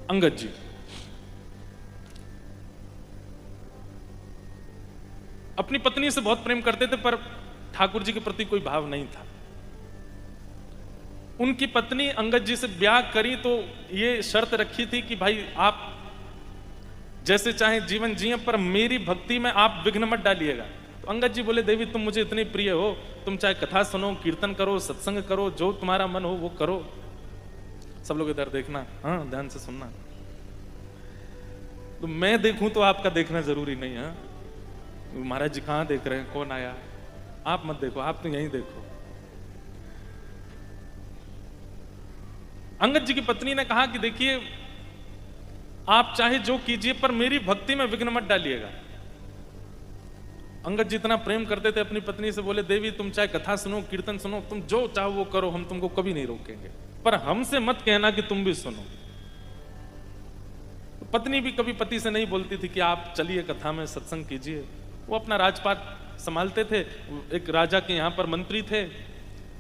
अंगद जी अपनी पत्नी से बहुत प्रेम करते थे, पर ठाकुर जी के प्रति कोई भाव नहीं था। उनकी पत्नी अंगद जी से ब्याह करी तो ये शर्त रखी थी कि भाई आप जैसे चाहे जीवन जिए, पर मेरी भक्ति में आप विघ्न मत डालिएगा। तो अंगद जी बोले, देवी तुम मुझे इतनी प्रिय हो, तुम चाहे कथा सुनो, कीर्तन करो, सत्संग करो, जो तुम्हारा मन हो वो करो। सब लोग इधर देखना, हाँ ध्यान से सुनना। तो मैं देखूं तो आपका देखना जरूरी नहीं है। महाराज जी कहां देख रहे हैं, कौन आया, आप मत देखो, आप तो यहीं देखो। अंगद जी की पत्नी ने कहा कि देखिए आप चाहे जो कीजिए, पर मेरी भक्ति में विघ्न मत डालिएगा। अंगद जी इतना प्रेम करते थे अपनी पत्नी से, बोले देवी तुम चाहे कथा सुनो, कीर्तन सुनो, तुम जो चाहो वो करो, हम तुमको कभी नहीं रोकेंगे, पर हमसे मत कहना कि तुम भी सुनो। पत्नी भी कभी पति से नहीं बोलती थी कि आप चलिए कथा में सत्संग कीजिए। वो अपना राजपाट संभालते थे, एक राजा के यहाँ पर मंत्री थे,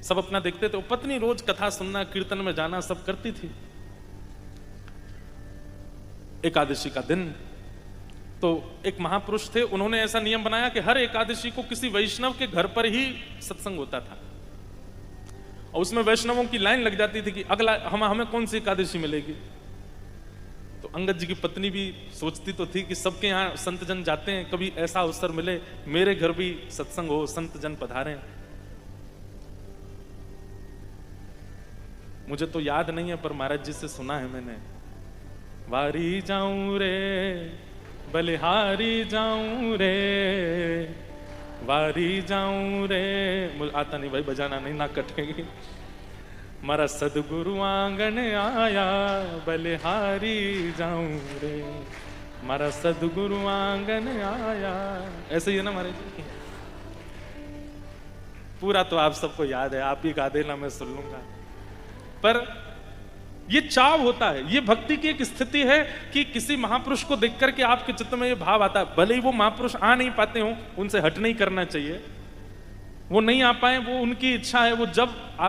सब अपना देखते थे। वो पत्नी रोज कथा सुनना, कीर्तन में जाना सब करती थी। एकादशी का दिन तो एक महापुरुष थे, उन्होंने ऐसा नियम बनाया कि हर एकादशी को किसी वैष्णव के घर पर ही सत्संग होता था, और उसमें वैष्णवों की लाइन लग जाती थी कि अगला हमें कौन सी एकादशी मिलेगी। तो अंगद जी की पत्नी भी सोचती तो थी कि सबके यहाँ संत जन जाते हैं, कभी ऐसा अवसर मिले मेरे घर भी सत्संग हो, संत जन पधारें। मुझे तो याद नहीं है, पर महाराज जी से सुना है मैंने, वारी जाऊं रे बलिहारी जाऊं रे, वारी जाऊं रे। मुझे आता नहीं भाई, बजाना नहीं, ना कटेगी। मारा सदगुरु आंगन आया, बलिहारी जाऊं रे, मारा सदगुरु आंगन आया। ऐसे ही है ना महाराज जी? पूरा तो आप सबको याद है, आप ही गा देना, मैं सुन लूंगा। पर ये चाव होता है, ये भक्ति की एक स्थिति है कि किसी महापुरुष को देख करके आपके चित्त में ये भाव आता है। भले ही वो महापुरुष आ नहीं पाते हो, उनसे हट नहीं करना चाहिए, वो नहीं आ पाए, वो उनकी इच्छा है। वो जब